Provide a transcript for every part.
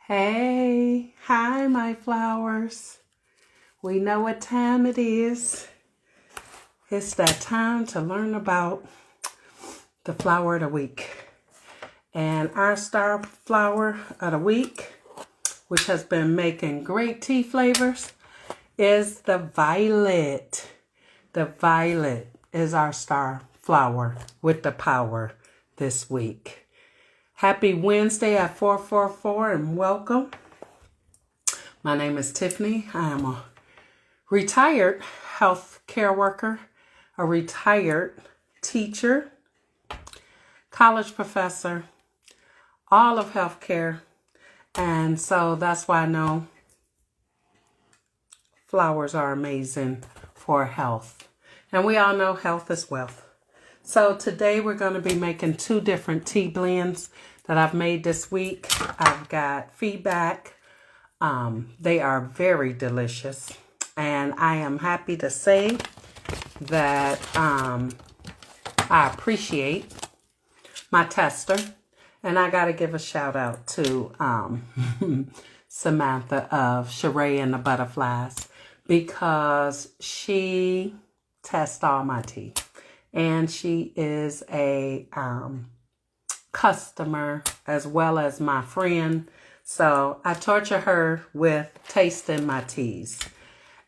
Hey, hi, my flowers. We know what time it is. It's that time to learn about the flower of the week. And our star flower of the week, which has been making great tea flavors, is the violet. The violet is our star flower with the power this week. Happy Wednesday at 444 and welcome. My name is Tiffany. I am a retired health care worker, a retired teacher, college professor, all of healthcare. And so that's why I know flowers are amazing for health. And we all know health is wealth. So today we're going to be making two different tea blends that I've made this week. I've got feedback. They are very delicious. And I am happy to say that I appreciate my tester. And I got to give a shout out to Samantha of Sheree and the Butterflies, because she tests all my tea. And she is a customer as well as my friend. So I torture her with tasting my teas.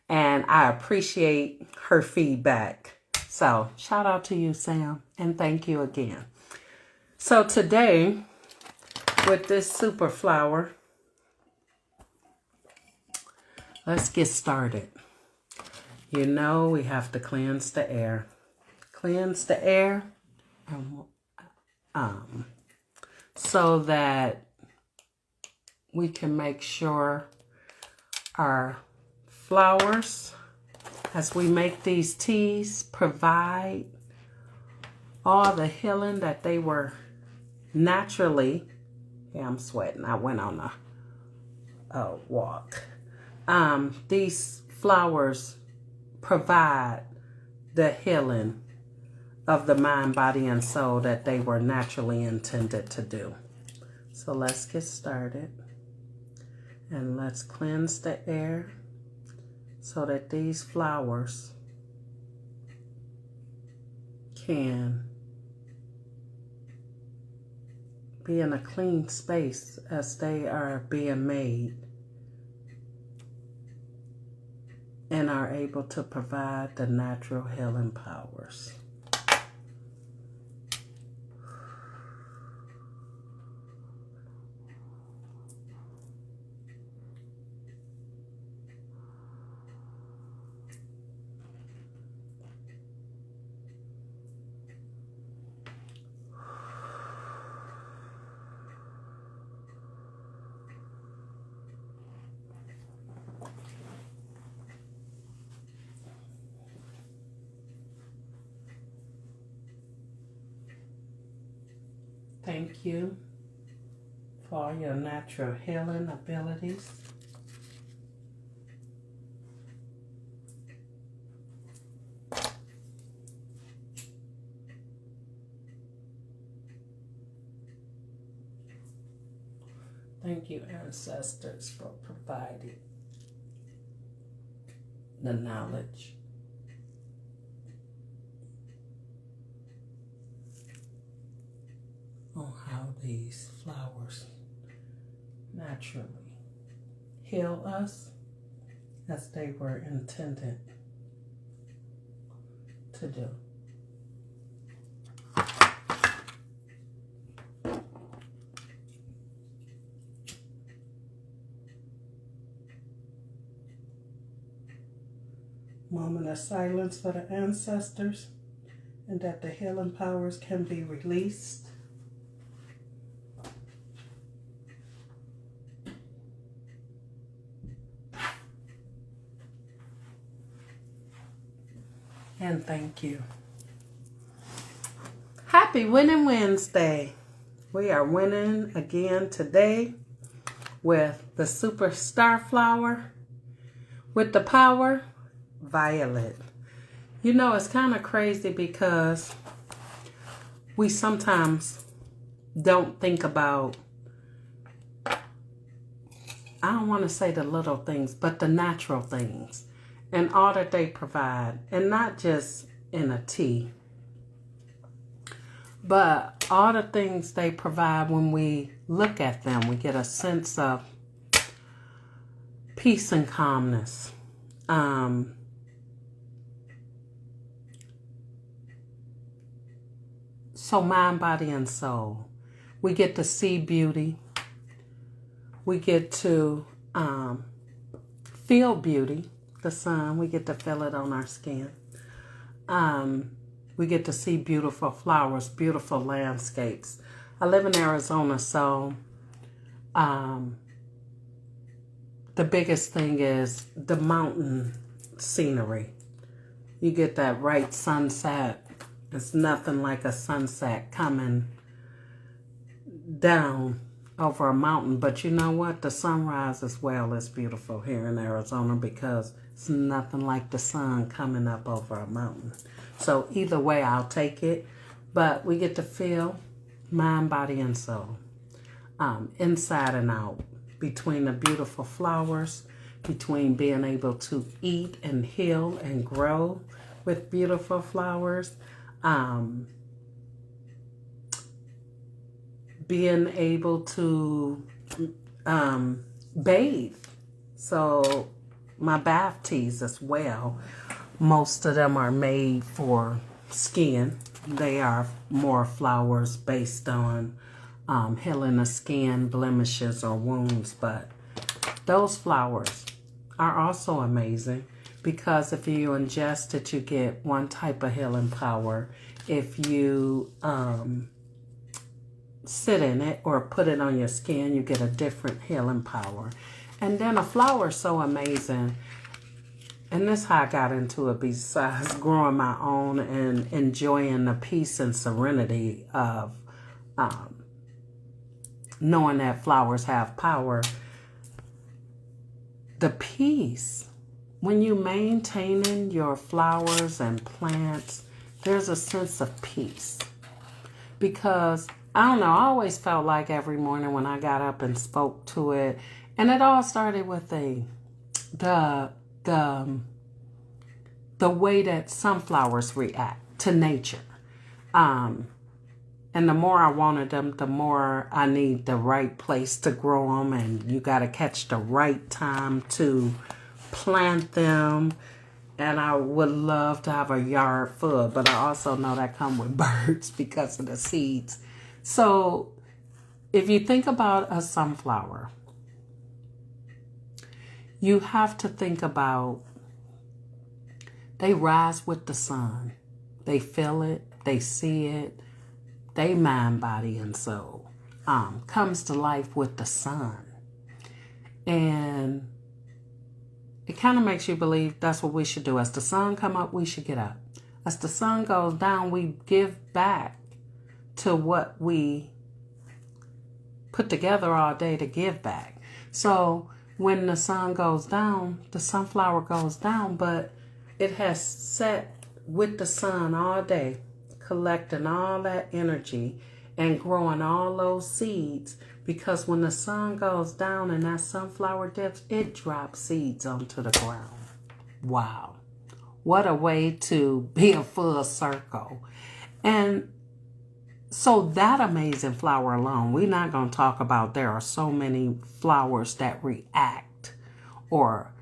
And I appreciate her feedback. So shout out to you, Sam. And thank you again. So today, with this super flower, let's get started. You know we have to cleanse the air. Cleanse the air so that we can make sure our flowers, as we make these teas, provide all the healing that they were naturally. Yeah, I'm sweating. I went on a walk. These flowers provide the healing of the mind, body, and soul that they were naturally intended to do. So let's get started. And let's cleanse the air so that these flowers can be in a clean space as they are being made and are able to provide the natural healing powers. Thank you for all your natural healing abilities. Thank you, ancestors, for providing the knowledge on how these flowers naturally heal us as they were intended to do. Moment of silence for the ancestors, and that the healing powers can be released. And thank you. Happy Winning Wednesday. We are winning again today with the superstar flower with the power, violet. You know, it's kind of crazy because we sometimes don't think about I don't want to say the little things, but the natural things and all that they provide. And not just in a tea, but all the things they provide. When we look at them, we get a sense of peace and calmness. So mind, body, and soul. We get to see beauty. We get to feel beauty, the sun. We get to feel it on our skin. We get to see beautiful flowers, beautiful landscapes. I live in Arizona, so the biggest thing is the mountain scenery. You get that right sunset. It's nothing like a sunset coming down over a mountain. But you know what? The sunrise as well is beautiful here in Arizona, because it's nothing like the sun coming up over a mountain. So either way, I'll take it. But we get to feel mind, body, and soul, inside and out, between the beautiful flowers, between being able to eat and heal and grow with beautiful flowers, being able to bathe. So my bath teas as well, most of them are made for skin. They are more flowers based on healing the skin, blemishes, or wounds. But those flowers are also amazing, because if you ingest it, you get one type of healing power. If you sit in it or put it on your skin, you get a different healing power. And then a flower is so amazing. And this is how I got into it, besides growing my own and enjoying the peace and serenity of knowing that flowers have power. The peace, when you maintaining your flowers and plants, there's a sense of peace. Because, I don't know, I always felt like every morning when I got up and spoke to it, and it all started with the way that sunflowers react to nature. And the more I wanted them, the more I need the right place to grow them. And you got to catch the right time to plant them. And I would love to have a yard full, but I also know that come with birds because of the seeds. So if you think about a sunflower, you have to think about, they rise with the sun. They feel it. They see it. They mind, body, and soul comes to life with the sun. And it kind of makes you believe that's what we should do. As the sun come up, we should get up. As the sun goes down, we give back to what we put together all day to give back. So when the sun goes down, the sunflower goes down, but it has sat with the sun all day, collecting all that energy and growing all those seeds, because when the sun goes down and that sunflower dips, it drops seeds onto the ground. Wow. What a way to be a full circle. And so that amazing flower alone, we're not going to talk about, there are so many flowers that react or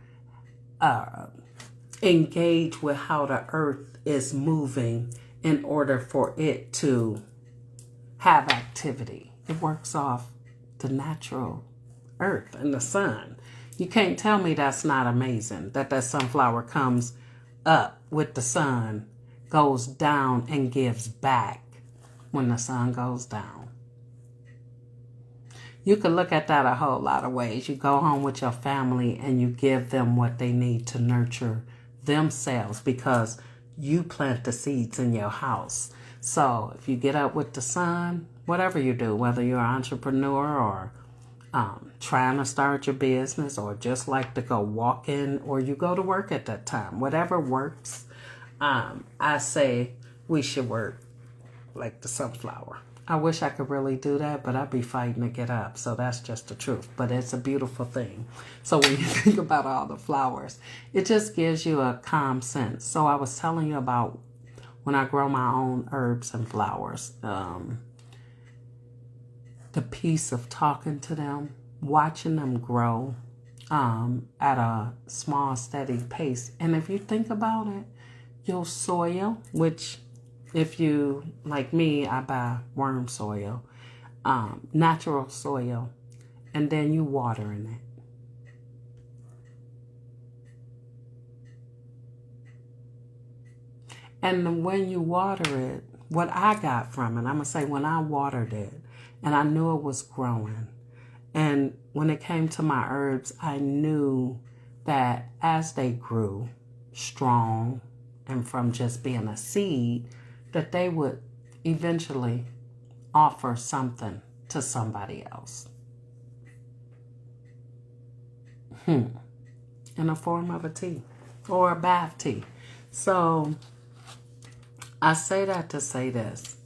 engage with how the earth is moving in order for it to have activity. It works off the natural earth and the sun. You can't tell me that's not amazing, that sunflower comes up with the sun, goes down, and gives back when the sun goes down. You can look at that a whole lot of ways. You go home with your family and you give them what they need to nurture themselves, because you plant the seeds in your house. So if you get up with the sun, whatever you do, whether you're an entrepreneur or trying to start your business, or just like to go walking, or you go to work at that time, whatever works, I say we should work like the sunflower. I wish I could really do that, but I'd be fighting to get up. So that's just the truth. But it's a beautiful thing. So when you think about all the flowers, it just gives you a calm sense. So I was telling you about when I grow my own herbs and flowers, the peace of talking to them, watching them grow at a small, steady pace. And if you think about it, your soil, which if you, like me, I buy worm soil, natural soil, and then you water in it. And when you water it, what I got from it, I'm going to say when I watered it, and I knew it was growing, and when it came to my herbs, I knew that as they grew strong and from just being a seed, that they would eventually offer something to somebody else. In the form of a tea or a bath tea. So I say that to say this.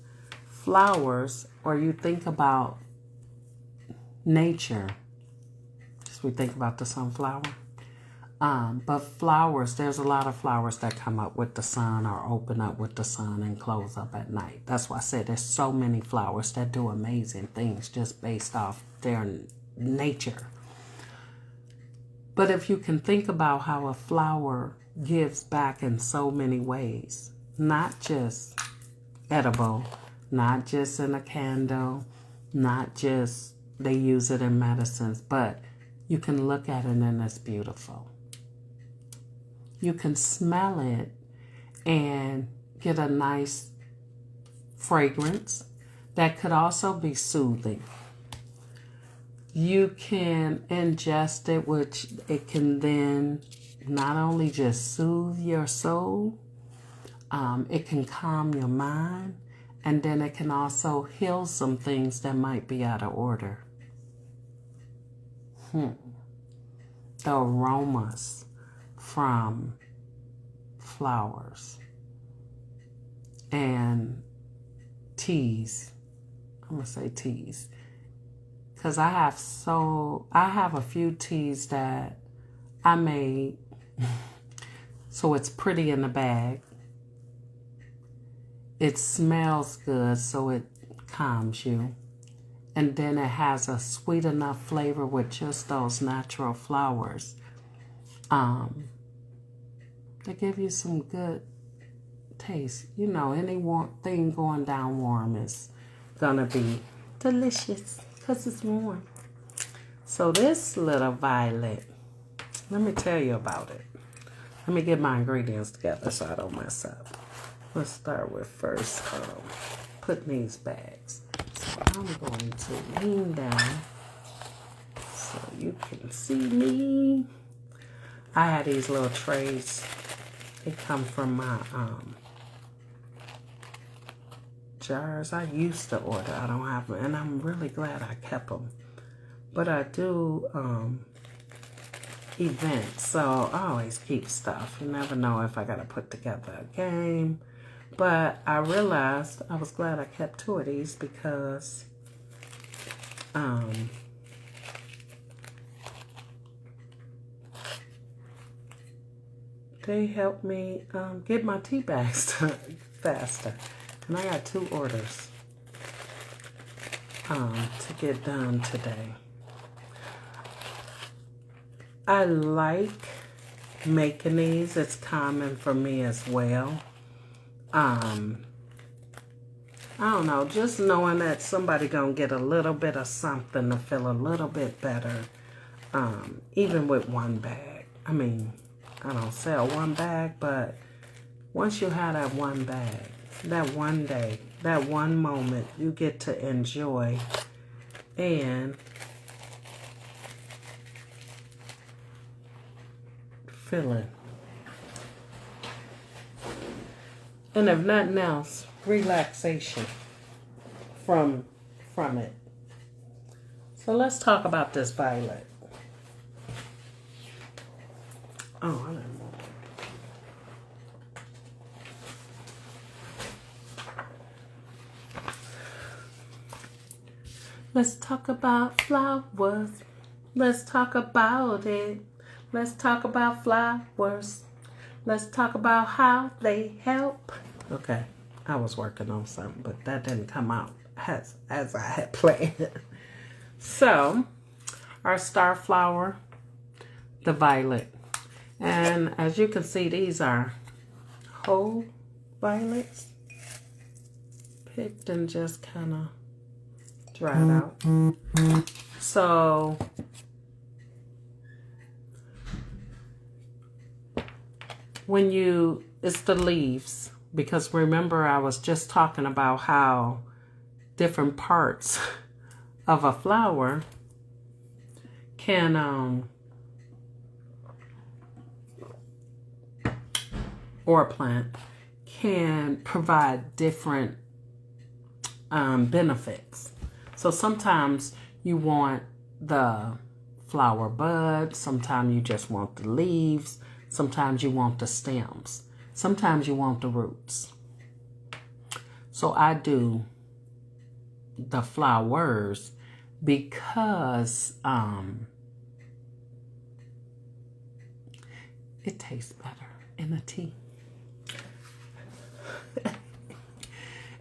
Flowers, or you think about nature, just we think about the sunflower. But flowers, there's a lot of flowers that come up with the sun or open up with the sun and close up at night. That's why I said there's so many flowers that do amazing things just based off their nature. But if you can think about how a flower gives back in so many ways, not just edible, not just in a candle, not just they use it in medicines, but you can look at it and it's beautiful. You can smell it and get a nice fragrance that could also be soothing. You can ingest it, which it can then not only just soothe your soul, it can calm your mind, and then it can also heal some things that might be out of order. The aromas from flowers and teas. I'm going to say teas. Because I have a few teas that I made so it's pretty in the bag. It smells good, so it calms you. And then it has a sweet enough flavor with just those natural flowers. They give you some good taste. You know, any thing going down warm is gonna be delicious because it's warm. So this little violet, let me tell you about it. Let me get my ingredients together so I don't mess up. Let's start with first putting these bags. So I'm going to lean down so you can see me. I had these little trays. They come from my jars. I used to order. I don't have them, and I'm really glad I kept them. But I do events, so I always keep stuff. You never know if I got to put together a game. But I realized I was glad I kept two of these because they help me get my tea bags done faster. And I got 2 orders to get done today. I like making these. It's common for me as well. I don't know, just knowing that somebody gonna get a little bit of something to feel a little bit better, even with one bag. I mean, I don't sell one bag, but once you have that one bag, that one day, that one moment, you get to enjoy and feeling. And if nothing else, relaxation from it. So let's talk about this violet. Oh, I don't know. Let's talk about flowers. Let's talk about it. Let's talk about flowers. Let's talk about how they help. Okay, I was working on something, but that didn't come out as I had planned. So, our star flower, the violet. And as you can see, these are whole violets. Picked and just kind of dried out. So, it's the leaves. Because remember, I was just talking about how different parts of a flower can, or a plant, can provide different benefits. So sometimes you want the flower bud, sometimes you just want the leaves, sometimes you want the stems, sometimes you want the roots. So I do the flowers because it tastes better in a tea.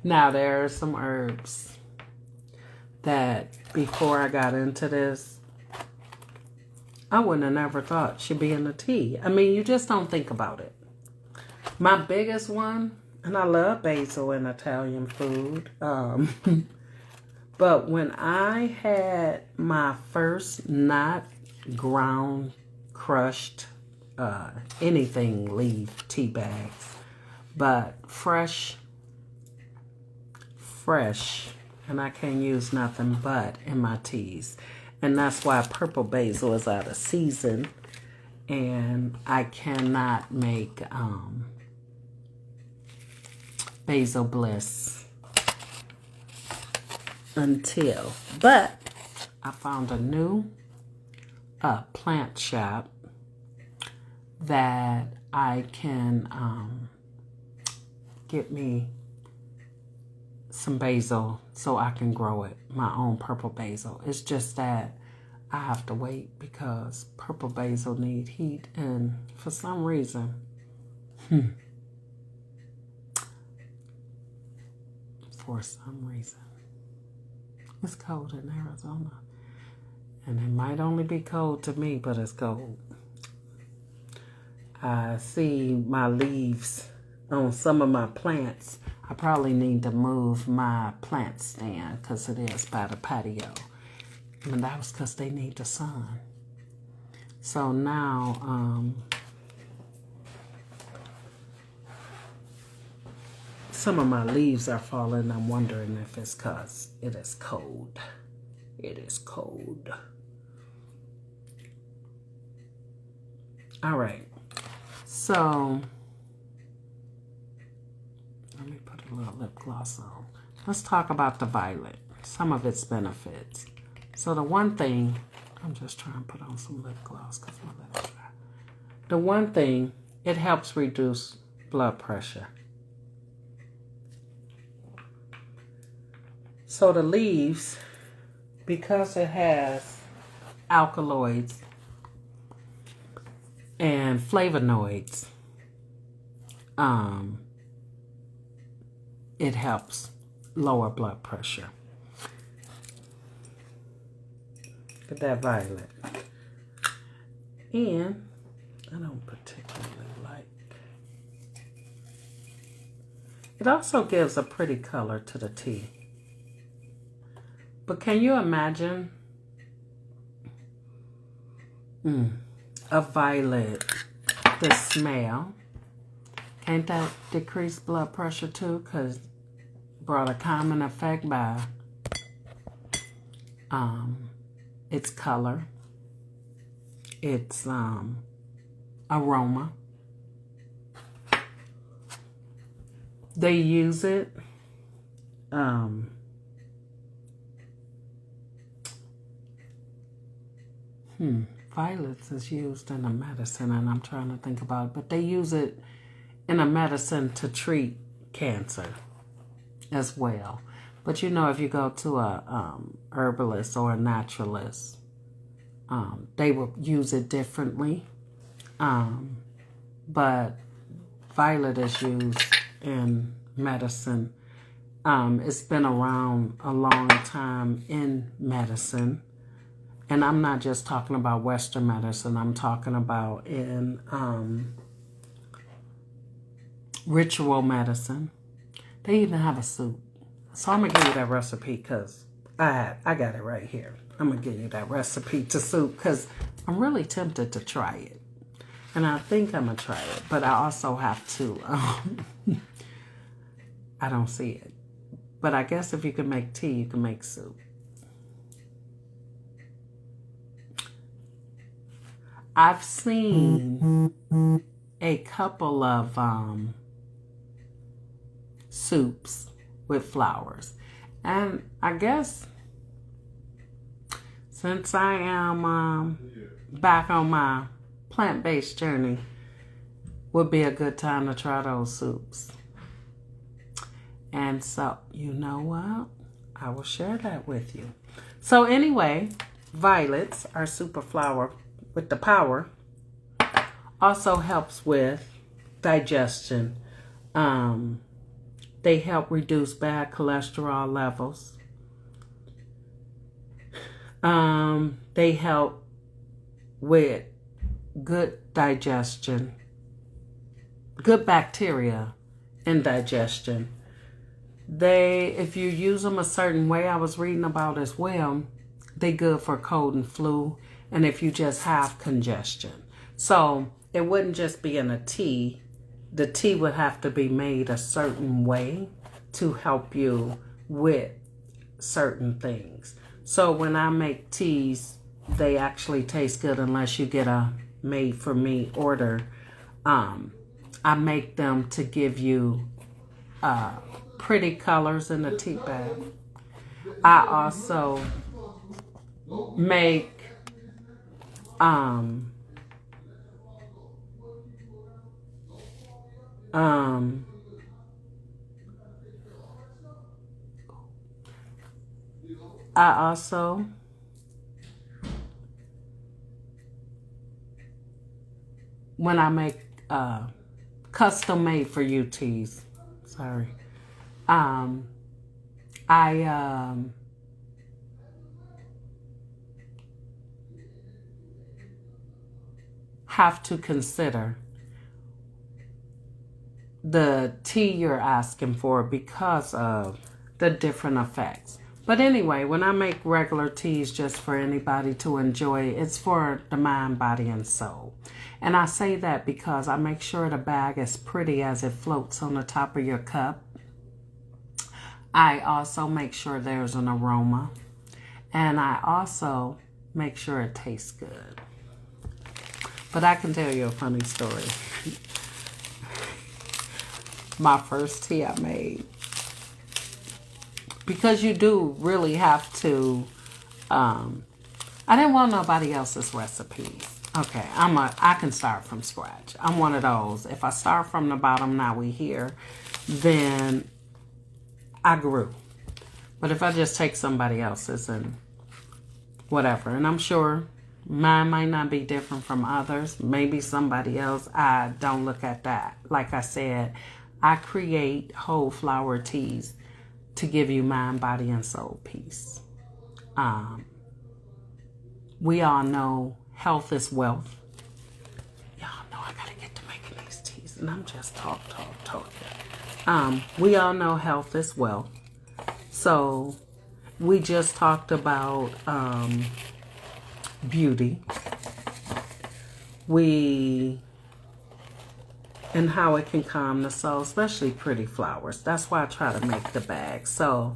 Now, there are some herbs that before I got into this, I wouldn't have never thought should be in the tea. I mean, you just don't think about it. My biggest one, and I love basil in Italian food, but when I had my first not ground, crushed, anything leaf tea bags, but fresh, and I can't use nothing but in my teas. And that's why purple basil is out of season, and I cannot make basil bliss until, but I found a new plant shop that I can get me some basil so I can grow it, my own purple basil. It's just that I have to wait because purple basil need heat, and for some reason, it's cold in Arizona. And it might only be cold to me, but it's cold. I see my leaves on some of my plants. I probably need to move my plant stand because it is by the patio. And that was because they need the sun. So now, some of my leaves are falling. I'm wondering if it's because it is cold. It is cold. All right. So, let me put a little lip gloss on. Let's talk about the violet, some of its benefits. So the one thing, I'm just trying to put on some lip gloss because my lips dry. The one thing, it helps reduce blood pressure. So the leaves, because it has alkaloids and flavonoids, it helps lower blood pressure. Look at that violet. And I don't particularly like. It also gives a pretty color to the tea. But can you imagine a violet, the smell? Can't that decrease blood pressure too? Because brought a common effect by its color, its aroma. They use it violets is used in a medicine, and I'm trying to think about it, but they use it in a medicine to treat cancer as well. But you know, if you go to a herbalist or a naturalist, they will use it differently. But violet is used in medicine. It's been around a long time in medicine. And I'm not just talking about Western medicine. I'm talking about in ritual medicine. They even have a soup. So I'm going to give you that recipe because I got it right here. I'm going to give you that recipe to soup because I'm really tempted to try it. And I think I'm going to try it. But I also have to, I don't see it. But I guess if you can make tea, you can make soup. I've seen a couple of soups with flowers. And I guess since I am back on my plant-based journey, would be a good time to try those soups. And so, you know what? I will share that with you. So anyway, violets are super flower with the power. Also helps with digestion. They help reduce bad cholesterol levels. They help with good digestion, good bacteria in digestion. If you use them a certain way, I was reading about as well, they good for cold and flu, and if you just have congestion. So it wouldn't just be in a tea. The tea would have to be made a certain way to help you with certain things. So when I make teas, they actually taste good unless you get a made-for-me order. I make them to give you pretty colors in the tea bag. I also make I also when I make custom made for you teas, sorry, I have to consider the tea you're asking for because of the different effects. But anyway, when I make regular teas just for anybody to enjoy, it's for the mind, body, and soul. And I say that because I make sure the bag is pretty as it floats on the top of your cup. I also make sure there's an aroma. And I also make sure it tastes good. But I can tell you a funny story. My first tea I made. Because you do really have to, I didn't want nobody else's recipes. Okay, I can start from scratch. I'm one of those. If I start from the bottom, now we here, then I grew. But if I just take somebody else's and whatever, and I'm sure mine might not be different from others, maybe somebody else, I don't look at that. Like I said, I create whole flower teas to give you mind, body, and soul peace. We all know health is wealth. Y'all know I gotta get to making these teas, and I'm just talking. We all know health is wealth. So we just talked about beauty. And how it can calm the soul, especially pretty flowers. That's why I try to make the bag. So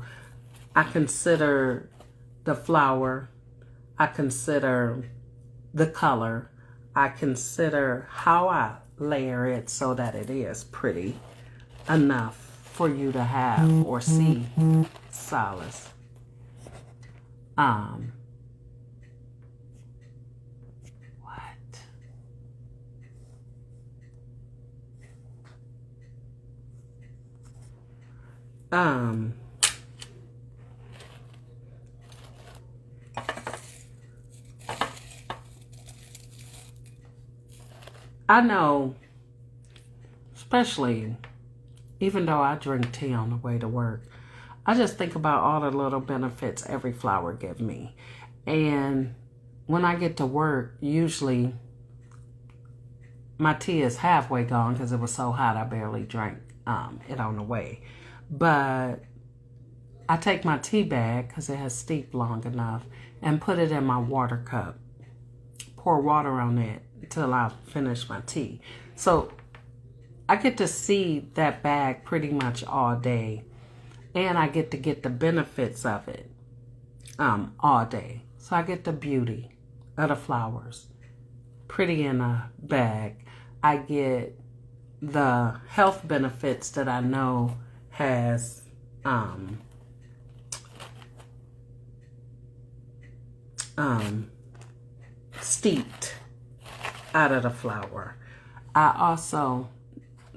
I consider the flower, I consider the color, I consider how I layer it so that it is pretty enough for you to have or see solace. I know, especially even though I drink tea on the way to work, I just think about all the little benefits every flower gives me. And when I get to work, usually my tea is halfway gone because it was so hot I barely drank it on the way. But I take my tea bag because it has steeped long enough and put it in my water cup. Pour water on it until I finish my tea. So I get to see that bag pretty much all day. And I get to get the benefits of it all day. So I get the beauty of the flowers. Pretty in a bag. I get the health benefits that I know has steeped out of the flower.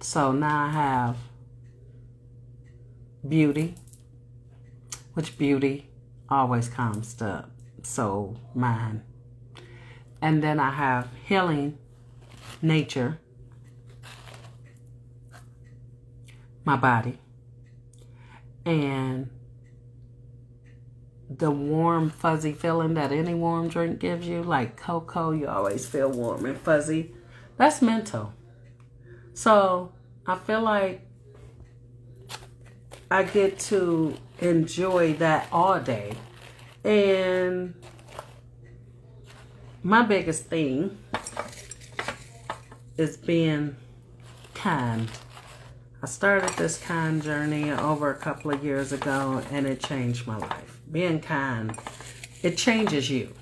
So now I have beauty, which beauty always comes to soul, mind. And then I have healing, nature, my body, and the warm, fuzzy feeling that any warm drink gives you, like cocoa, you always feel warm and fuzzy. That's mental. So I feel like I get to enjoy that all day. And my biggest thing is being kind. I started this kind journey over a couple of years ago, and it changed my life. Being kind, it changes you.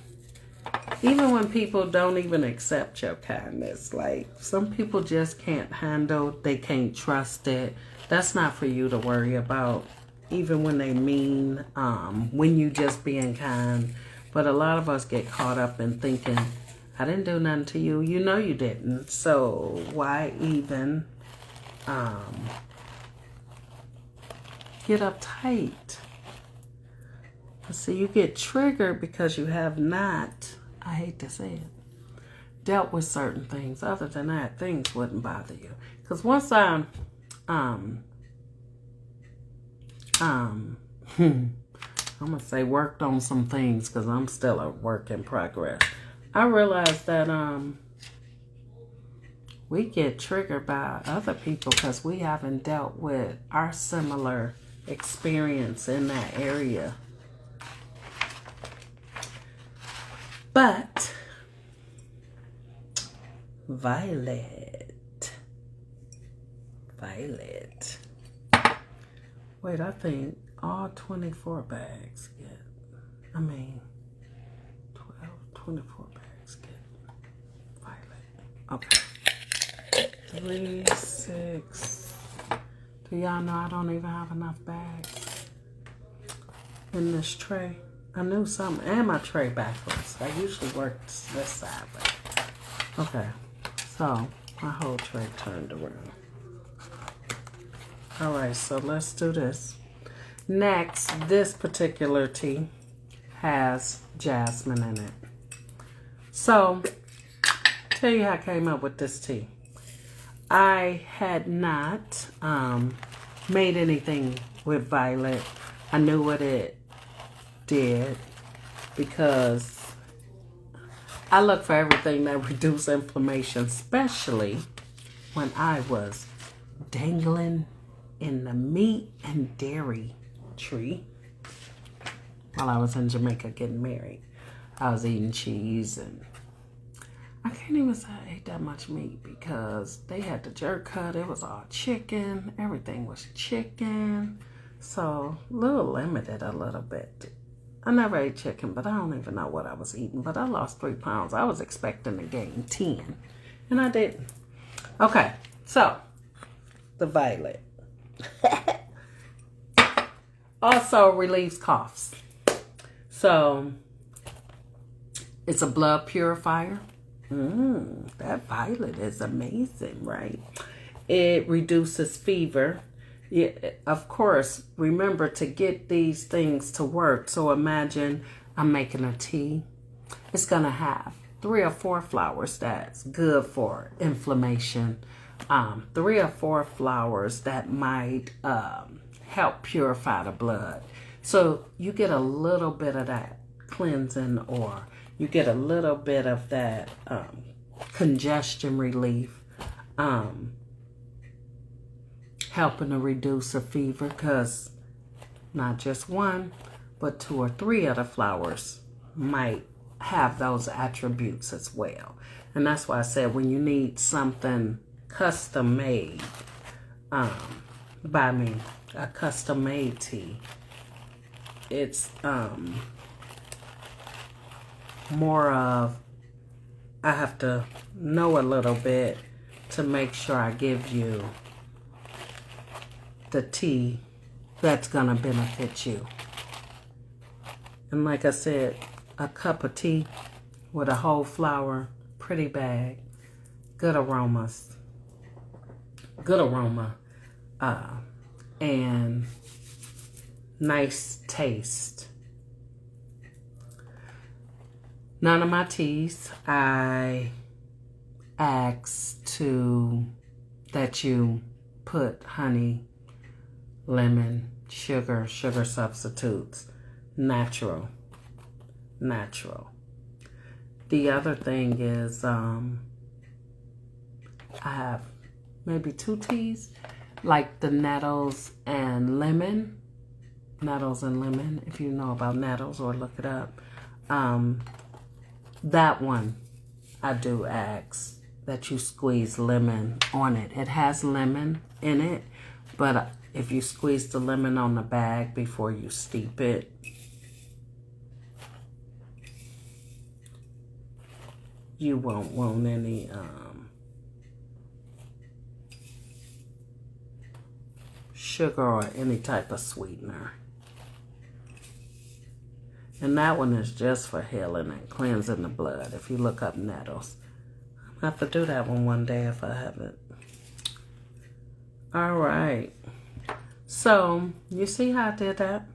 Even when people don't even accept your kindness. Like, some people just can't handle, they can't trust it. That's not for you to worry about. Even when they mean, when you just being kind. But a lot of us get caught up in thinking, I didn't do nothing to you. You know you didn't. So why even get uptight? See, you get triggered because you have not, I hate to say it, dealt with certain things. Other than that, things wouldn't bother you. Because once I'm gonna say worked on some things, because I'm still a work in progress. I realized that we get triggered by other people because we haven't dealt with our similar experience in that area. But Violet. Wait, I think all 24 bags get, 24 bags get Violet. Okay. 3, 6. Do y'all know I don't even have enough bags in this tray? I knew something, and my tray backwards. I usually work this side, but okay. So my whole tray turned around. All right, so let's do this. Next, this particular tea has jasmine in it. So, tell you how I came up with this tea. I had not made anything with violet. I knew what it did because I look for everything that reduces inflammation, especially when I was dangling in the meat and dairy tree while I was in Jamaica getting married. I was eating cheese, and I can't even say I ate that much meat because they had the jerk cut. It was all chicken. Everything was chicken. So a little limited a little bit. I never ate chicken, but I don't even know what I was eating. But I lost 3 pounds. I was expecting to gain 10, and I didn't. Okay, so the violet. Also relieves coughs. So it's a blood purifier. That violet is amazing, right? It reduces fever. Of course, remember to get these things to work. So imagine I'm making a tea. It's going to have 3 or 4 flowers that's good for inflammation. 3 or 4 flowers that might help purify the blood. So you get a little bit of that cleansing, or you get a little bit of that congestion relief, helping to reduce a fever, because not just 1, but 2 or 3 of the flowers might have those attributes as well. And that's why I said when you need something custom made by me, a custom made tea, it's more of, I have to know a little bit to make sure I give you the tea that's gonna benefit you. And like I said, a cup of tea with a whole flower, pretty bag, good aroma, and nice taste. None of my teas, I ask that you put honey, lemon, sugar substitutes, natural. The other thing is, I have maybe 2 teas, like the nettles and lemon. If you know about nettles, or look it up. That one, I do ask that you squeeze lemon on it. It has lemon in it, but if you squeeze the lemon on the bag before you steep it, you won't want any sugar or any type of sweetener. And that one is just for healing and cleansing the blood. If you look up nettles, I'll have to do that one day if I haven't. All right. So you see how I did that?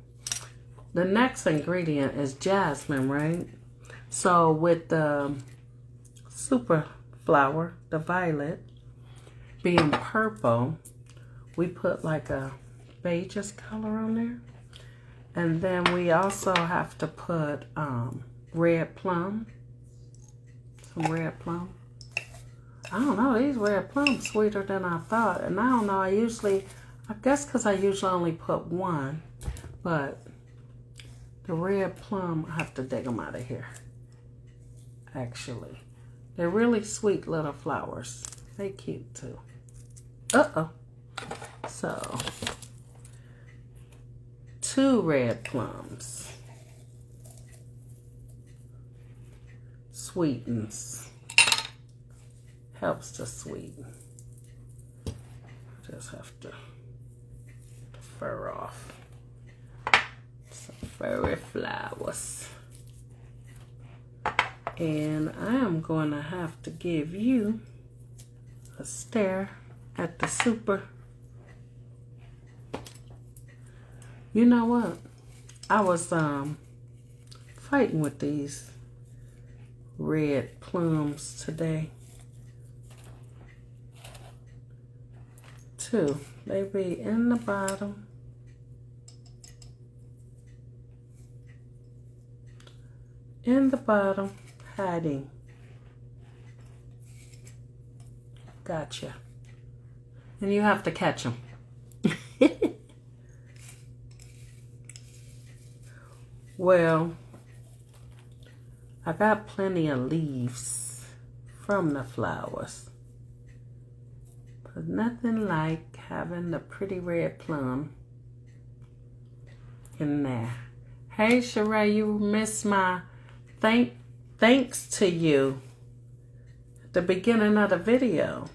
The next ingredient is jasmine, right? So with the super flower, the violet, being purple, we put like a beige color on there. And then we also have to put red plum. Some red plum. I don't know, these red plums sweeter than I thought. And I don't know, I guess because I usually only put 1. But the red plum, I have to dig them out of here. Actually. They're really sweet little flowers. They cute too. Uh-oh. So 2 red plums. Sweetens. Helps to sweeten. Just have to fur off some furry flowers. And I am going to have to give you a stare at the super. You know what? I was fighting with these red plums today. Too. They be in the bottom. Hiding. Gotcha. And you have to catch them. Well, I got plenty of leaves from the flowers, but nothing like having the pretty red plum in there. Hey, Sheree, you missed my thanks to you at the beginning of the video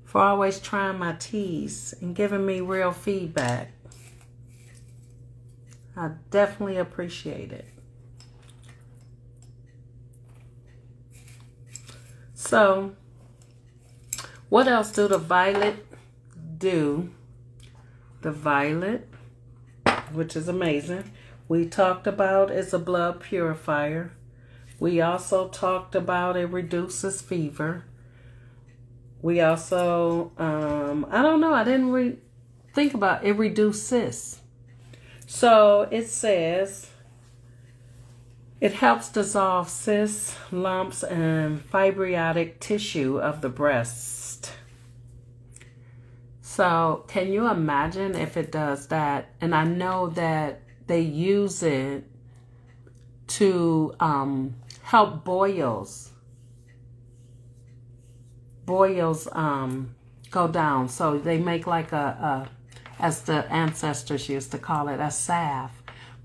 for always trying my teas and giving me real feedback. I definitely appreciate it. So, what else do the violet do? The violet, which is amazing, we talked about, is a blood purifier. We also talked about it reduces fever. We also, I don't know, I didn't think about it reduces cysts. So it says it helps dissolve cysts, lumps, and fibrotic tissue of the breast. So can you imagine if it does that? And I know that they use it to help boils go down. So they make like a as the ancestors used to call it, a salve.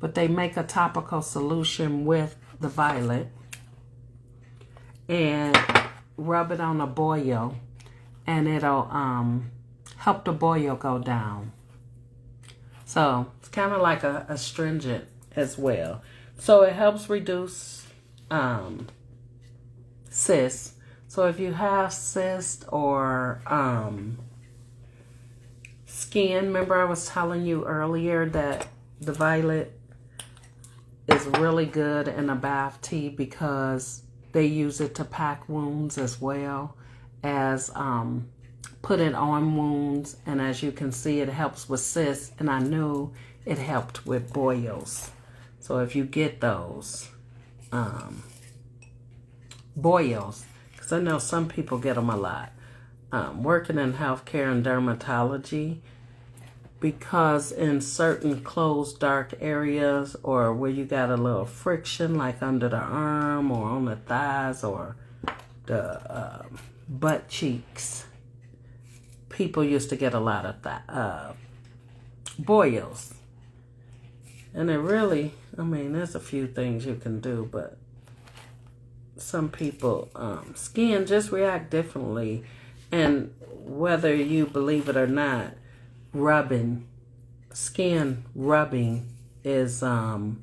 But they make a topical solution with the violet and rub it on a boil, and it'll help the boil go down. So it's kind of like a astringent as well. So it helps reduce cysts. So if you have cysts or skin, remember I was telling you earlier that the violet is really good in a bath tea because they use it to pack wounds as well as put it on wounds. And as you can see, it helps with cysts, and I knew it helped with boils. So if you get those boils, because I know some people get them a lot, working in healthcare and dermatology, because in certain closed dark areas or where you got a little friction like under the arm or on the thighs or the butt cheeks, people used to get a lot of boils. And it really, I mean, there's a few things you can do, but some people skin just react differently. And whether you believe it or not, skin rubbing is a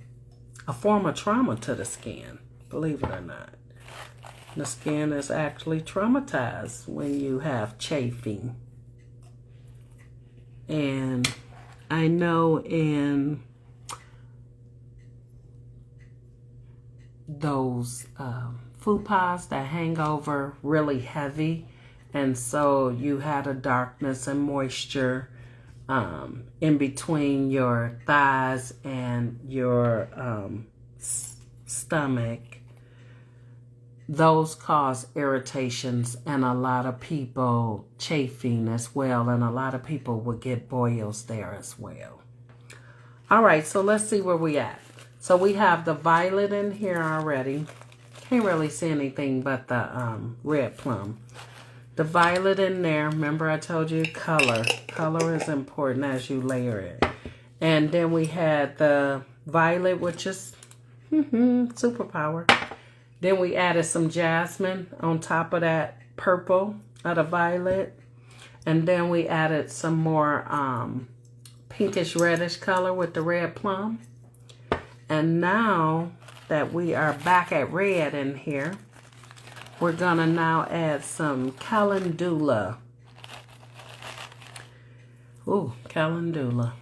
form of trauma to the skin, believe it or not. The skin is actually traumatized when you have chafing. And I know in those fupas that hang over really heavy, and so you had a darkness and moisture in between your thighs and your stomach. Those cause irritations and a lot of people chafing as well, and a lot of people will get boils there as well. All right, so let's see where we at. So we have the violet in here already. Can't really see anything but the red plum. The violet in there. Remember I told you color. Color is important as you layer it. And then we had the violet, which is superpower. Then we added some jasmine on top of that purple of the violet. And then we added some more pinkish reddish color with the red plum. And now that we are back at red in here, we're going to now add some calendula. Ooh, calendula.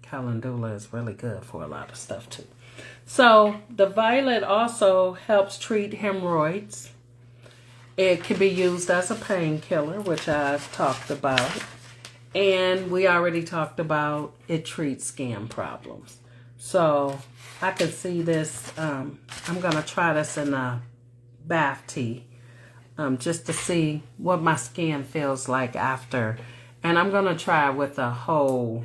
Calendula is really good for a lot of stuff too. So the violet also helps treat hemorrhoids. It can be used as a painkiller, which I've talked about. And we already talked about it treats skin problems. So I can see this. I'm going to try this in a bath tea just to see what my skin feels like after. And I'm going to try with a whole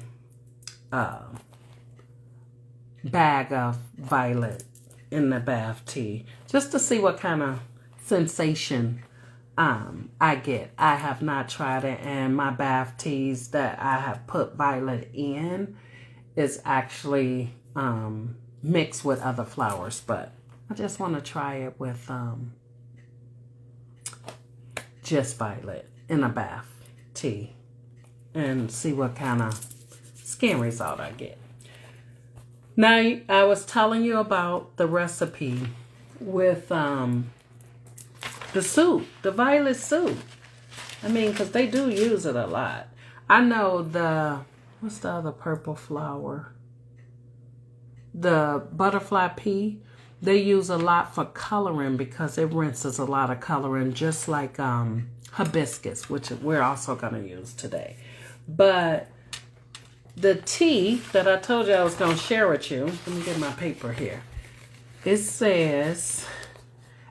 bag of violet in the bath tea just to see what kind of sensation I get. I have not tried it, and my bath teas that I have put violet in is actually mixed with other flowers, but I just want to try it with just violet in a bath tea and see what kind of skin result I get. Now, I was telling you about the recipe with the soup, the violet soup. I mean, because they do use it a lot. I know what's the other purple flower? The butterfly pea. They use a lot for coloring because it rinses a lot of coloring, just like hibiscus, which we're also going to use today. But the tea that I told you I was going to share with you, let me get my paper here. It says,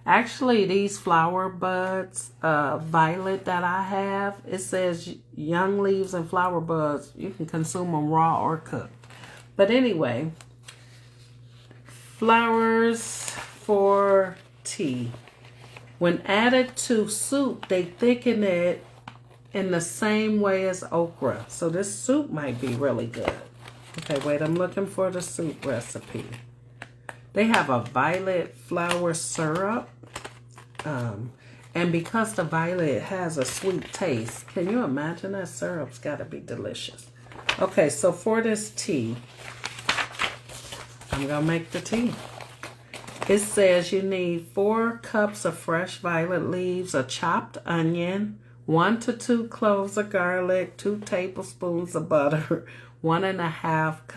actually these flower buds, violet that I have, it says young leaves and flower buds, you can consume them raw or cooked. But anyway, flowers for tea. When added to soup, they thicken it in the same way as okra. So this soup might be really good. Okay, wait, I'm looking for the soup recipe. They have a violet flower syrup. And because the violet has a sweet taste, can you imagine that syrup's got to be delicious? Okay, so for this tea, I'm going to make the tea. It says you need 4 cups of fresh violet leaves, a chopped onion, 1 to 2 cloves of garlic, 2 tablespoons of butter, 1.5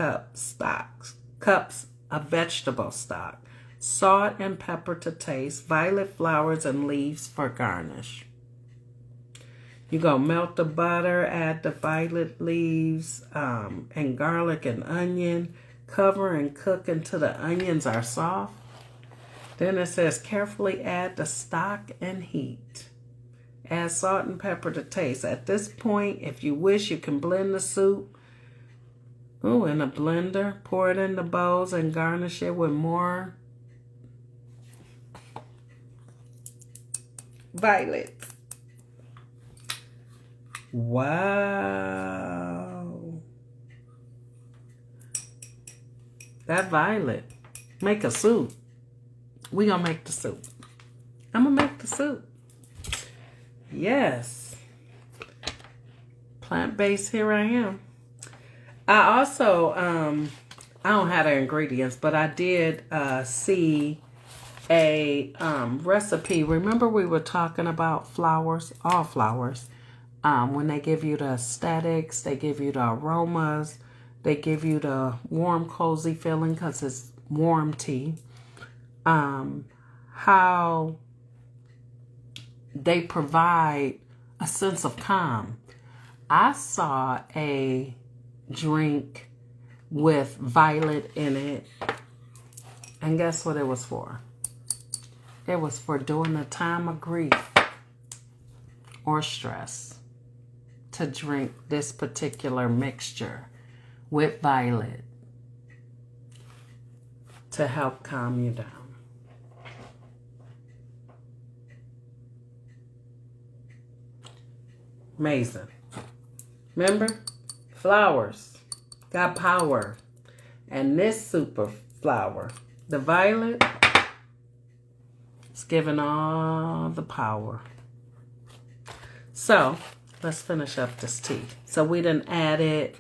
cups of vegetable stock, salt and pepper to taste, violet flowers and leaves for garnish. You're going to melt the butter, add the violet leaves and garlic and onion, cover and cook until the onions are soft. Then it says carefully add the stock and heat. Add salt and pepper to taste. At this point, if you wish, you can blend the soup in a blender. Pour it in the bowls and garnish it with more violet. Wow. That violet. Make a soup. We gonna make the soup. I'm gonna make the soup. Yes. Plant-based, here I am. I also, I don't have the ingredients, but I did see a recipe. Remember we were talking about flowers, all flowers. When they give you the aesthetics, they give you the aromas, they give you the warm, cozy feeling because it's warm tea. How they provide a sense of calm. I saw a drink with violet in it, and guess what it was for? It was for during a time of grief or stress to drink this particular mixture with violet to help calm you down. Amazing. Remember? Flowers got power. And this super flower, the violet, is giving all the power. So, let's finish up this tea. So we done added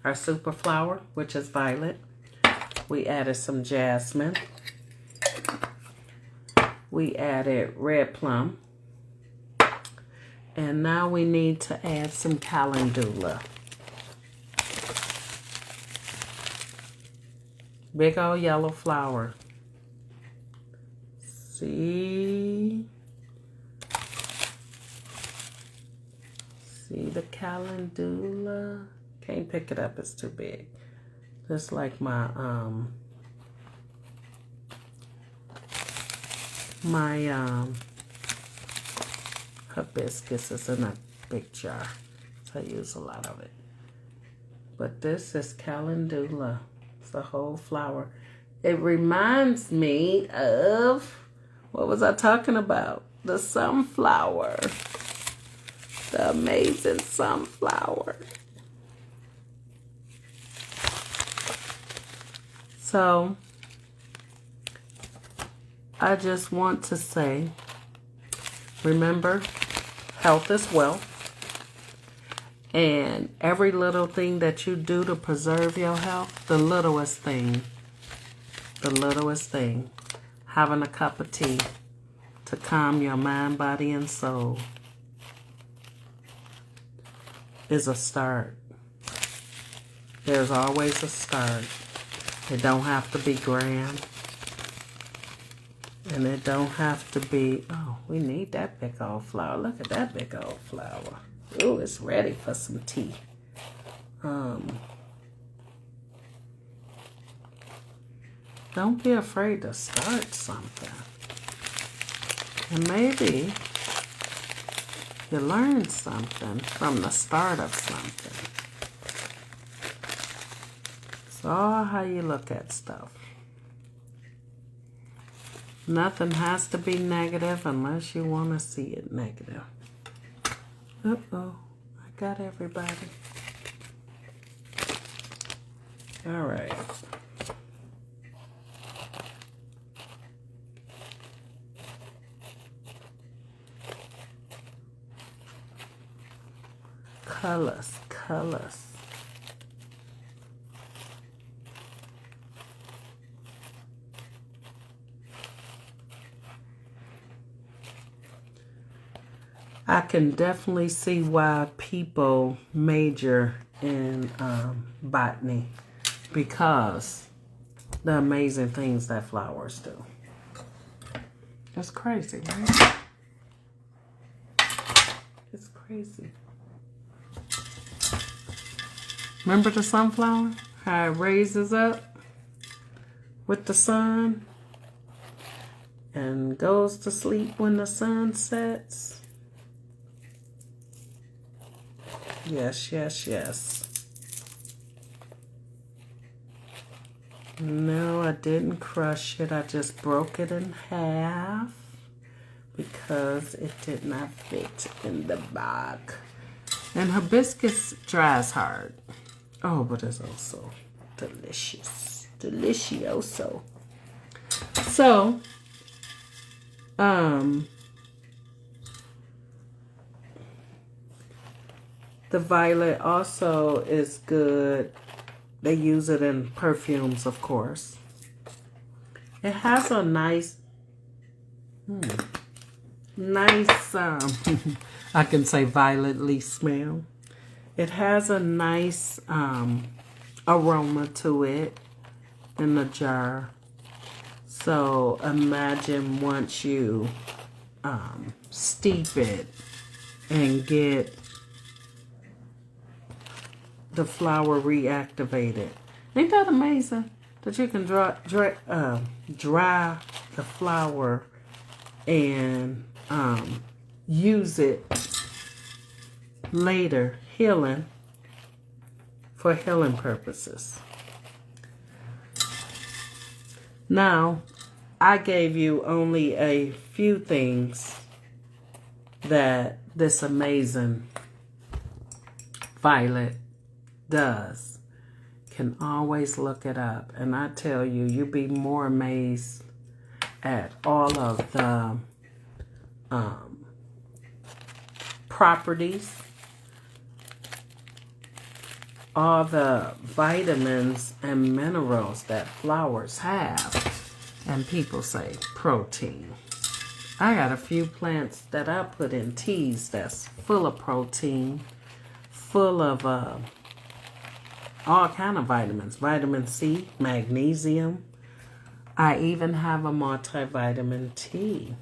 our super flower, which is violet. We added some jasmine. We added red plum. And now we need to add some calendula. Big old yellow flower. See? See the calendula? Can't pick it up, it's too big. Just like my hibiscus is in a big jar, so I use a lot of it. But this is calendula. It's a whole flower. It reminds me of, what was I talking about? The sunflower. The amazing sunflower. So, I just want to say, remember, health is wealth. And every little thing that you do to preserve your health, the littlest thing, having a cup of tea to calm your mind, body, and soul is a start. There's always a start. It don't have to be grand. And it don't have to be, oh, we need that big old flower. Look at that big old flower. Ooh, it's ready for some tea. Don't be afraid to start something. And maybe you learn something from the start of something. It's all how you look at stuff. Nothing has to be negative unless you want to see it negative. Uh-oh, I got everybody. All right. Colors. I can definitely see why people major in botany, because the amazing things that flowers do. It's crazy, right? It's crazy. Remember the sunflower? How it raises up with the sun and goes to sleep when the sun sets? Yes, yes, yes. No, I didn't crush it. I just broke it in half because it did not fit in the bag. And hibiscus dries hard. Oh, but it's also delicious. Delicioso. So, the violet also is good. They use it in perfumes, of course. It has a nice, I can say violetly smell. It has a nice aroma to it in the jar. So imagine once you steep it and get the flower reactivated. Ain't that amazing? That you can dry the flower and use it later for healing purposes. Now, I gave you only a few things that this amazing violet does. Can always look it up. And I tell you, you'll be more amazed at all of the properties, all the vitamins and minerals that flowers have. And people say protein. I got a few plants that I put in teas that's full of protein, full of all kind of vitamins. Vitamin C, magnesium. I even have a multivitamin tea.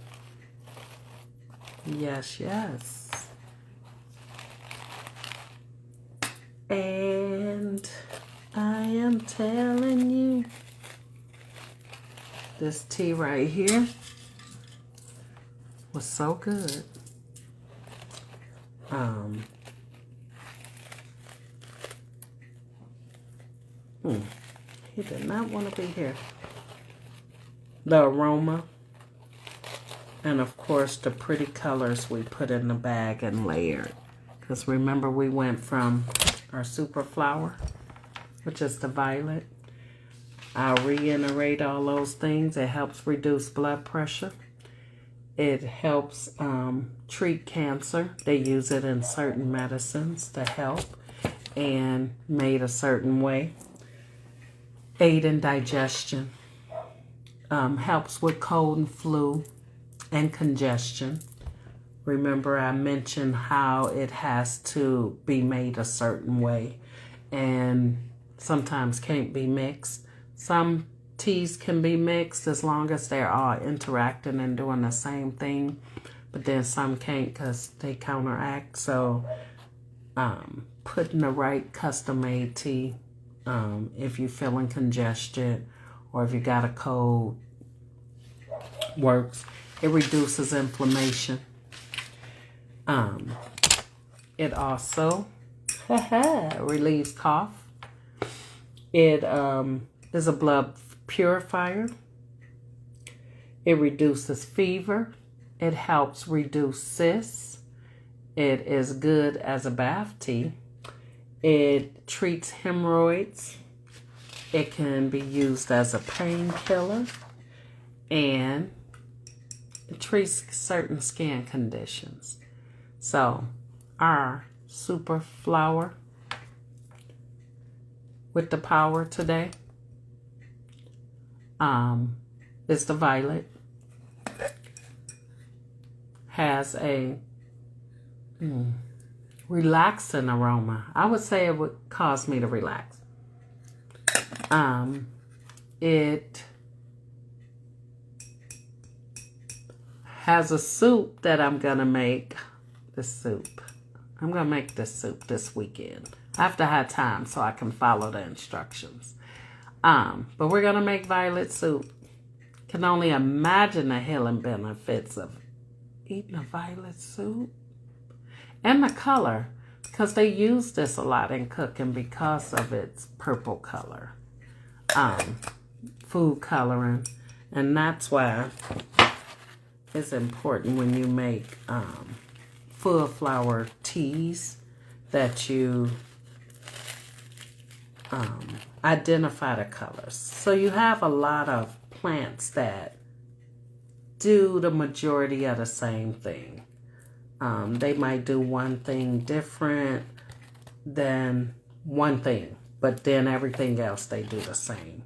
Yes, yes. And I am telling you, this tea right here was so good. He did not want to be here. The aroma, and of course the pretty colors we put in the bag and layered. Because remember, we went from our super flower, which is the violet. I'll reiterate all those things. It helps reduce blood pressure. It helps treat cancer. They use it in certain medicines to help and made a certain way. Aid in digestion. Helps with cold and flu and congestion. Remember, I mentioned how it has to be made a certain way and sometimes can't be mixed. Some teas can be mixed as long as they're all interacting and doing the same thing. But then some can't because they counteract. So putting the right custom-made tea, if you're feeling congested or if you got a cold, works. It reduces inflammation. It also relieves cough. It is a blood purifier. It reduces fever. It helps reduce cysts. It is good as a bath tea. It treats hemorrhoids. It can be used as a painkiller. And it treats certain skin conditions. So, our super flower with the power today is the violet. Has a relaxing aroma. I would say it would cause me to relax. It has a soup that I'm going to make. I'm going to make this soup this weekend. I have to have time so I can follow the instructions. But we're going to make violet soup. Can only imagine the healing benefits of eating a violet soup. And the color, because they use this a lot in cooking because of its purple color. Food coloring. And that's why it's important when you make full flower teas that you identify the colors. So you have a lot of plants that do the majority of the same thing. They might do one thing different than one thing, but then everything else they do the same.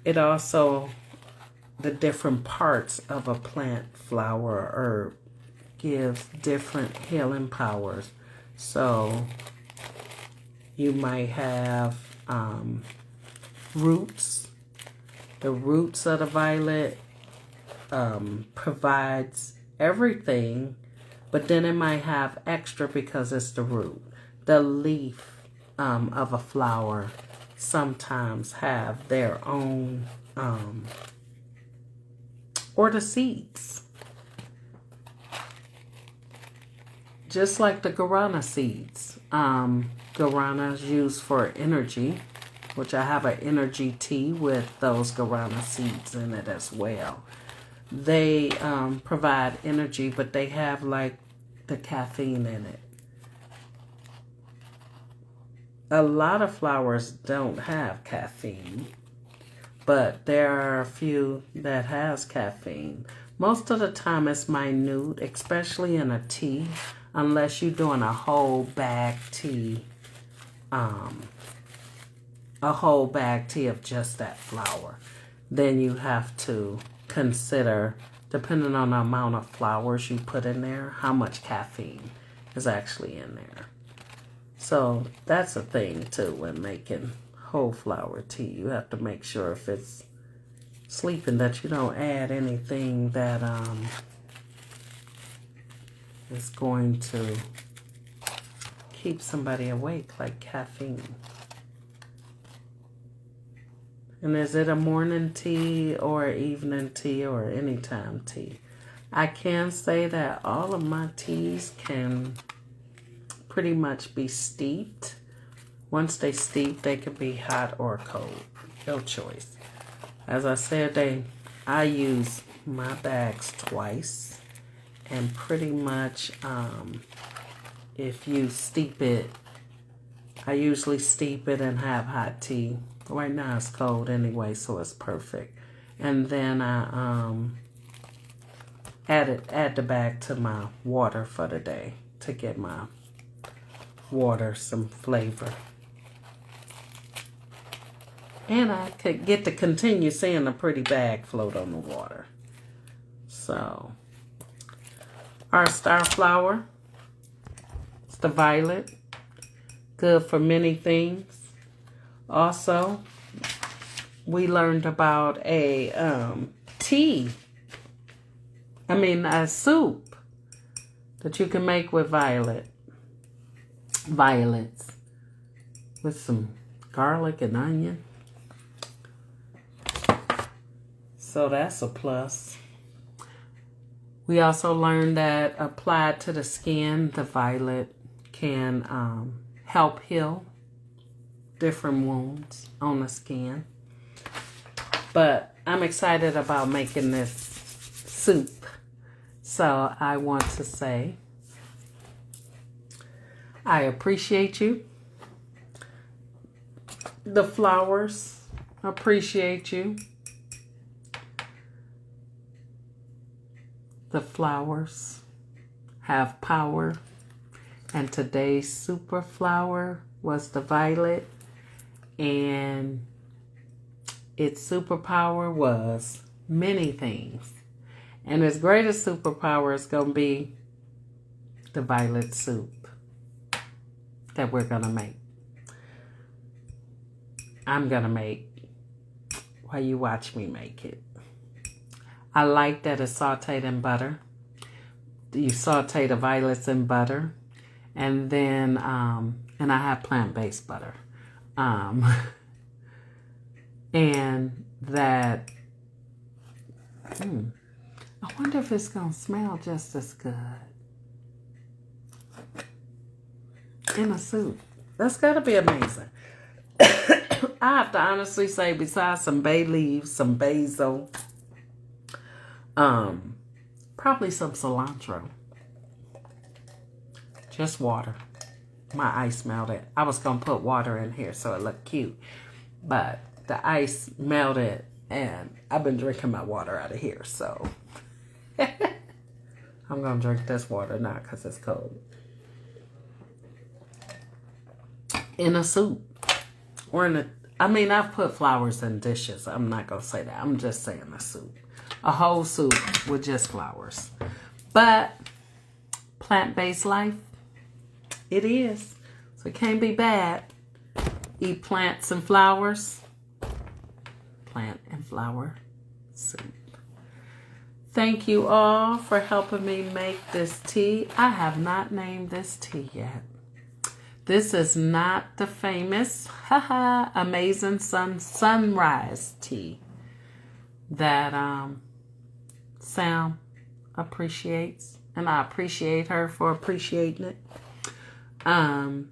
It also, the different parts of a plant, flower, or herb gives different healing powers. So you might have roots. The roots of the violet provides everything, but then it might have extra because it's the root. The leaf of a flower sometimes have their own, or the seeds. Just like the guarana seeds. Guarana is used for energy, which I have an energy tea with those guarana seeds in it as well. They provide energy, but they have like the caffeine in it. A lot of flowers don't have caffeine, but there are a few that has caffeine. Most of the time it's minute, especially in a tea, unless you're doing a whole bag tea, of just that flower. Then you have to consider, depending on the amount of flowers you put in there, how much caffeine is actually in there. So that's a thing too when making whole flower tea. You have to make sure if it's sleeping that you don't add anything that is going to keep somebody awake, like caffeine. And is it a morning tea or evening tea or anytime tea? I can say that all of my teas can pretty much be steeped. Once they steep, they can be hot or cold. Your choice. As I said, I use my bags twice. And pretty much, if you steep it, I usually steep it and have hot tea. Right now it's cold anyway, so it's perfect. And then I add the bag to my water for the day to get my water some flavor. And I could get to continue seeing a pretty bag float on the water. So, our star flower, it's the violet. Good for many things. Also, we learned about a a soup that you can make with violets with some garlic and onion. So that's a plus. We also learned that applied to the skin, the violet can help heal different wounds on the skin. But I'm excited about making this soup. So I want to say, I appreciate you. The flowers appreciate you. The flowers have power. And today's super flower was the violet. And its superpower was many things. And its greatest superpower is going to be the violet soup that we're going to make. I'm going to make while you watch me make it. I like that it's sauteed in butter. You saute the violets in butter. And then, and I have plant-based butter. And that, I wonder if it's going to smell just as good in a soup. That's got to be amazing. I have to honestly say, besides some bay leaves, some basil, probably some cilantro. Just water. My ice melted. I was going to put water in here so it looked cute. But the ice melted and I've been drinking my water out of here. So I'm going to drink this water now because it's cold. In a soup. Or in a... I've put flowers in dishes. I'm not going to say that. I'm just saying a soup. A whole soup with just flowers. But plant-based life, it is. So it can't be bad. Eat plants and flowers. Plant and flower soup. Thank you all for helping me make this tea. I have not named this tea yet. This is not the famous, amazing sunrise tea that Sam appreciates. And I appreciate her for appreciating it. And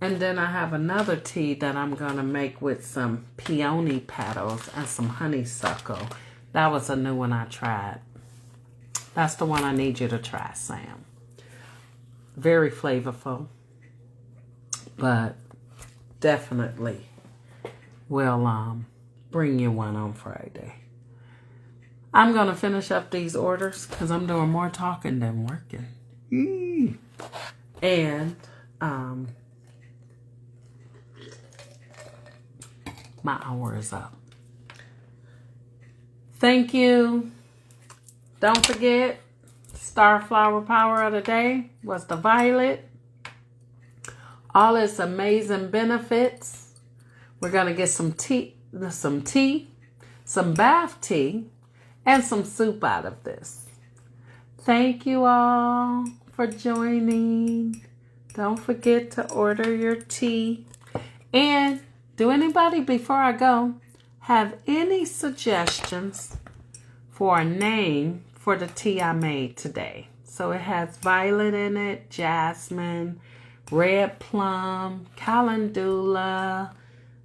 then I have another tea that I'm going to make with some peony petals and some honeysuckle. That was a new one I tried. That's the one I need you to try, Sam. Very flavorful. But definitely will bring you one on Friday. I'm going to finish up these orders because I'm doing more talking than working. And my hour is up. Thank you. Don't forget, star flower power of the day was the violet. All its amazing benefits. We're going to get some bath tea, and some soup out of this. Thank you all for joining. Don't forget to order your tea. And do anybody, before I go, have any suggestions for a name for the tea I made today? So it has violet in it, jasmine, red plum, calendula.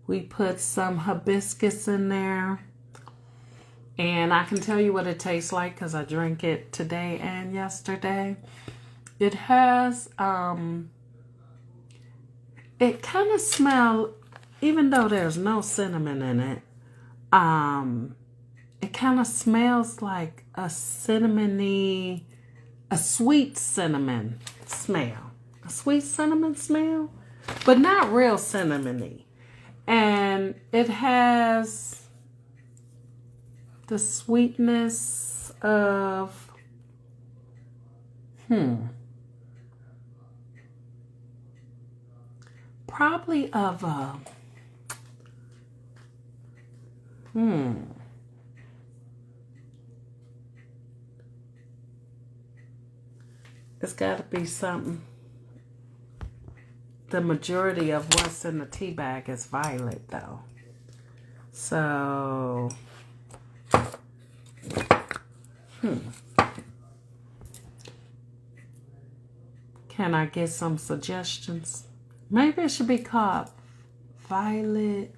We put some hibiscus in there. And I can tell you what it tastes like because I drank it today and yesterday. It has, it kind of smells, even though there's no cinnamon in it, it kind of smells like a cinnamony, a sweet cinnamon smell. A sweet cinnamon smell, but not real cinnamony. And it has the sweetness of, probably of a It's got to be something. The majority of what's in the tea bag is violet, though. So, can I get some suggestions? Maybe it should be called Violet.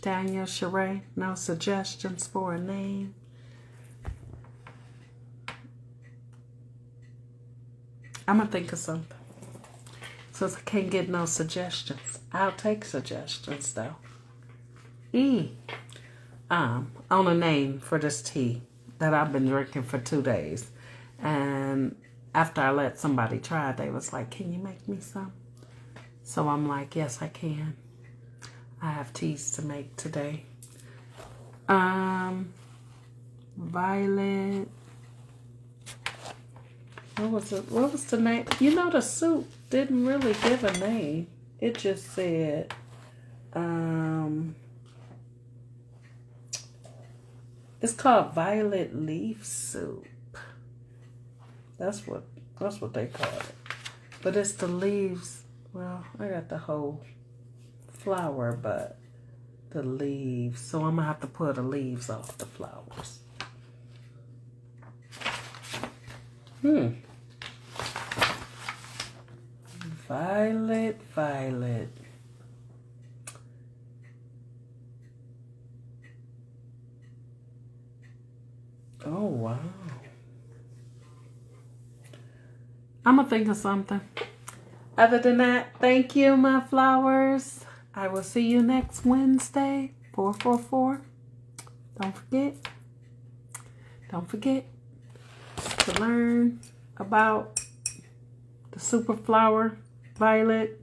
Daniel Sheree, no suggestions for a name? I'm going to think of something. Since I can't get no suggestions. I'll take suggestions, though. On a name for this tea that I've been drinking for 2 days. And after I let somebody try it, they was like, can you make me some? So I'm like, yes, I can. I have teas to make today. Violet. What was it? What was the name? You know, the soup didn't really give a name. It just said, it's called violet leaf soup. That's what they call it. But it's the leaves. Well, I got the whole flower, but the leaves. So I'm gonna have to pull the leaves off the flowers. Violet. Oh, wow. I'm going to think of something. Other than that, thank you, my flowers. I will see you next Wednesday, 444. Don't forget to learn about the super flower, violet,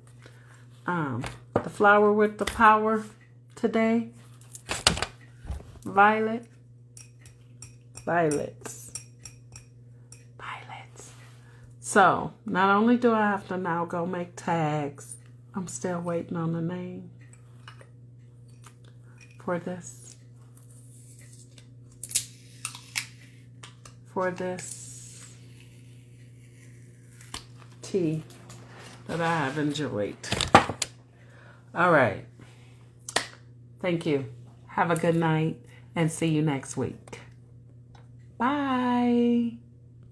the flower with the power today, violets. So, not only do I have to now go make tags, I'm still waiting on the name for this. Tea that I have enjoyed. All right. Thank you. Have a good night and see you next week. Bye.